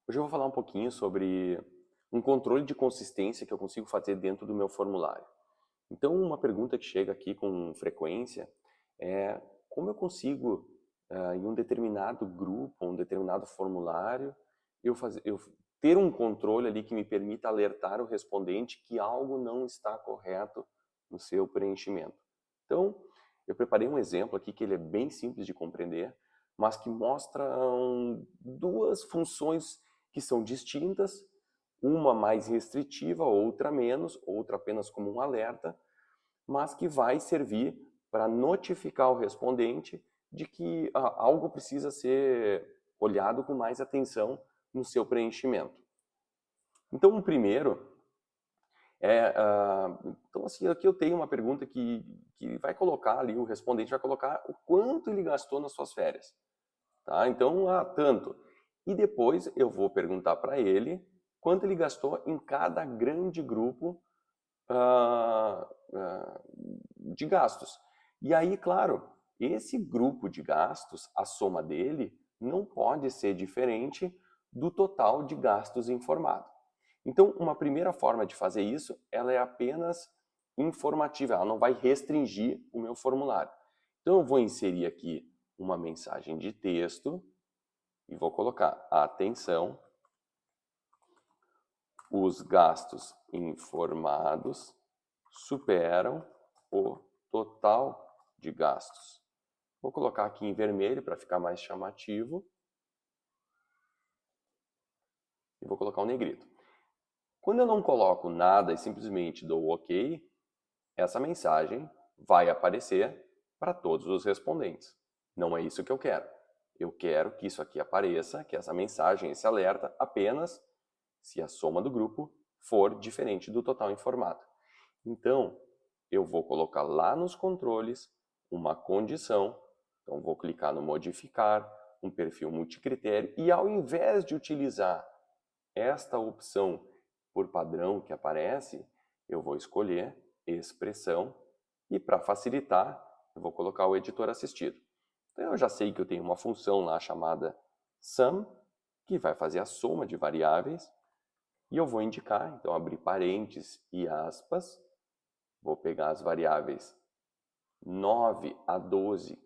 Hoje eu vou falar um pouquinho sobre um controle de consistência que eu consigo fazer dentro do meu formulário. Então, uma pergunta que chega aqui com frequência é como eu consigo, em um determinado grupo, um determinado formulário, eu ter um controle ali que me permita alertar o respondente que algo não está correto no seu preenchimento. Então, eu preparei um exemplo aqui que ele é bem simples de compreender, mas que mostra duas funções que são distintas, uma mais restritiva, outra menos, outra apenas como um alerta, mas que vai servir para notificar o respondente de que algo precisa ser olhado com mais atenção no seu preenchimento. Então, o primeiro então assim, aqui eu tenho uma pergunta que vai colocar ali, o respondente vai colocar o quanto ele gastou nas suas férias. Tá? Então, tanto. E depois eu vou perguntar para ele quanto ele gastou em cada grande grupo ah, ah, de gastos. E aí, claro, esse grupo de gastos, a soma dele, não pode ser diferente do total de gastos informado. Então, uma primeira forma de fazer isso, ela é apenas informativa, ela não vai restringir o meu formulário. Então, eu vou inserir aqui uma mensagem de texto e vou colocar: atenção, os gastos informados superam o total de gastos. Vou colocar aqui em vermelho para ficar mais chamativo e vou colocar um negrito. Quando eu não coloco nada e simplesmente dou OK, essa mensagem vai aparecer para todos os respondentes. Não é isso que eu quero. Eu quero que isso aqui apareça, que essa mensagem, esse alerta, apenas se a soma do grupo for diferente do total informado. Então, eu vou colocar lá nos controles uma condição. Então, vou clicar no modificar, um perfil multicritério, e ao invés de utilizar esta opção por padrão que aparece, eu vou escolher expressão e para facilitar, eu vou colocar o editor assistido. Então, eu já sei que eu tenho uma função lá chamada sum, que vai fazer a soma de variáveis, e eu vou indicar, então abrir parênteses e aspas, vou pegar as variáveis 9 a 12,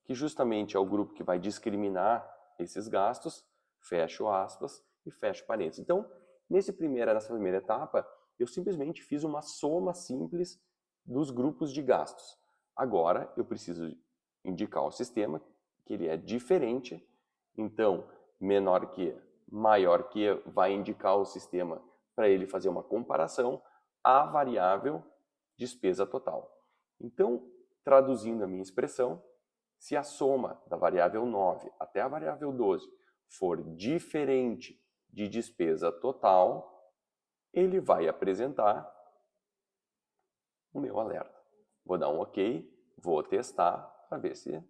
que justamente é o grupo que vai discriminar esses gastos, fecho aspas e fecho parênteses. Então, nessa primeira etapa, eu simplesmente fiz uma soma simples dos grupos de gastos. Agora, eu preciso indicar ao sistema que ele é diferente, então, menor que, maior que, vai indicar ao sistema para ele fazer uma comparação à variável despesa total. Então, traduzindo a minha expressão, se a soma da variável 9 até a variável 12 for diferente de despesa total, ele vai apresentar o meu alerta. Vou dar um OK, vou testar para ver se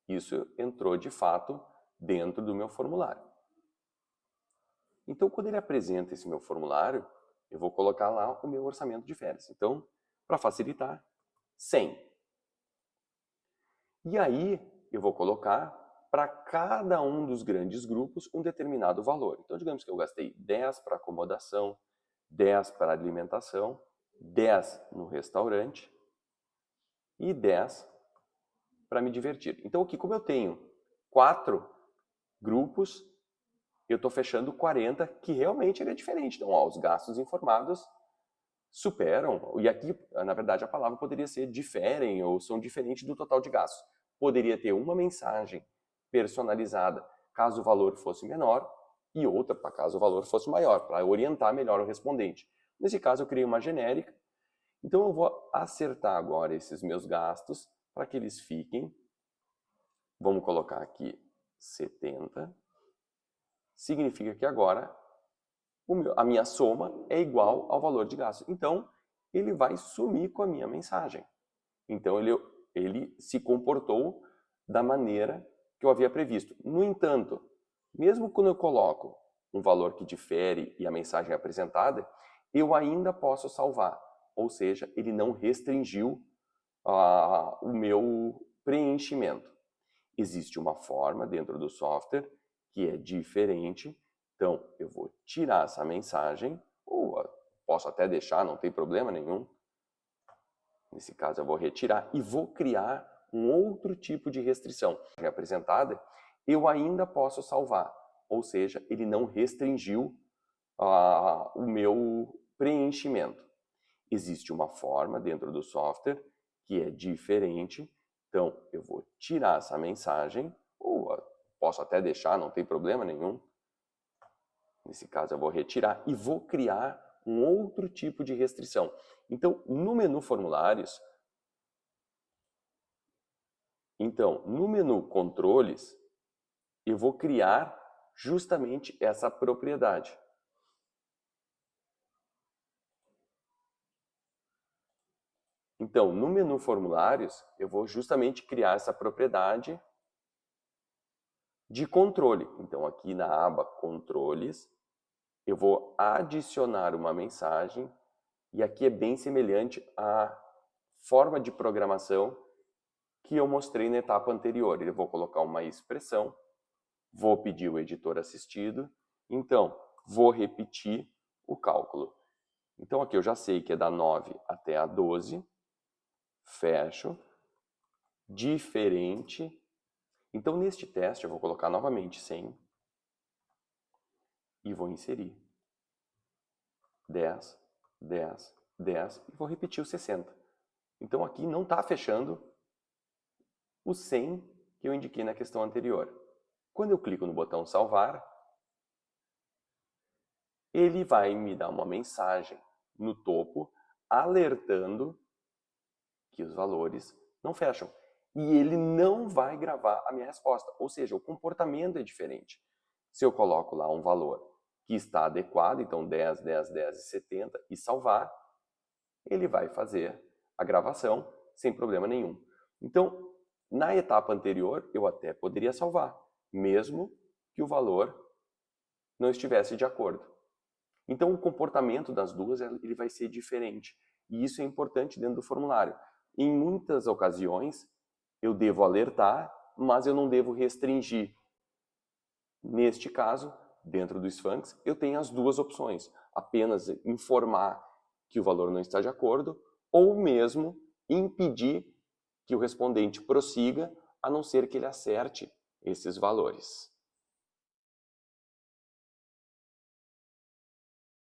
isso entrou de fato dentro do meu formulário. Então, quando ele apresenta esse meu formulário, eu vou colocar lá o meu orçamento de férias. Então, para facilitar, 100. E aí, eu vou colocar para cada um dos grandes grupos um determinado valor. Então, digamos que eu gastei 10 para acomodação, 10 para alimentação, 10 no restaurante e 10 para me divertir. Então, aqui, como eu tenho 4 grupos, eu estou fechando 40, que realmente ele é diferente. Então, os gastos informados superam, e aqui, na verdade, a palavra poderia ser diferem ou são diferentes do total de gastos. Poderia ter uma mensagem personalizada caso o valor fosse menor e outra para caso o valor fosse maior, para orientar melhor o respondente. Nesse caso, eu criei uma genérica. Então, eu vou acertar agora esses meus gastos para que eles fiquem. Vamos colocar aqui 70. Significa que agora a minha soma é igual ao valor de gasto. Então, ele vai sumir com a minha mensagem. Então, ele se comportou da maneira que eu havia previsto. No entanto, mesmo quando eu coloco um valor que difere e a mensagem é apresentada, eu ainda posso salvar. Ou seja, ele não restringiu o meu preenchimento. Existe uma forma dentro do software que é diferente. Então, eu vou tirar essa mensagem, ou posso até deixar, não tem problema nenhum. Nesse caso, eu vou retirar e vou criar um outro tipo de restrição. Apresentada, eu ainda posso salvar, ou seja, ele não restringiu o meu preenchimento. Existe uma forma dentro do software que é diferente, então eu vou tirar essa mensagem, ou posso até deixar, não tem problema nenhum. Nesse caso, eu vou retirar e vou criar um outro tipo de restrição. Então, no menu formulários, no menu controles, eu vou criar justamente essa propriedade. Então, no menu formulários, eu vou justamente criar essa propriedade de controle. Então, aqui na aba controles, eu vou adicionar uma mensagem e aqui é bem semelhante à forma de programação que eu mostrei na etapa anterior. Eu vou colocar uma expressão, vou pedir o editor assistido, então vou repetir o cálculo. Então aqui eu já sei que é da 9 até a 12, fecho, diferente. Então neste teste eu vou colocar novamente 100 e vou inserir 10, 10, 10 e vou repetir o 60. Então aqui não está fechando o 100 que eu indiquei na questão anterior. Quando eu clico no botão salvar, ele vai me dar uma mensagem no topo alertando que os valores não fecham. E ele não vai gravar a minha resposta, ou seja, o comportamento é diferente. Se eu coloco lá um valor que está adequado, então 10, 10, 10 e 70, e salvar, ele vai fazer a gravação sem problema nenhum. Então, na etapa anterior, eu até poderia salvar, mesmo que o valor não estivesse de acordo. Então, o comportamento das duas ele vai ser diferente. E isso é importante dentro do formulário. Em muitas ocasiões, eu devo alertar, mas eu não devo restringir. Neste caso, dentro do Sphinx, eu tenho as duas opções. Apenas informar que o valor não está de acordo, ou mesmo impedir que o respondente prossiga, a não ser que ele acerte esses valores.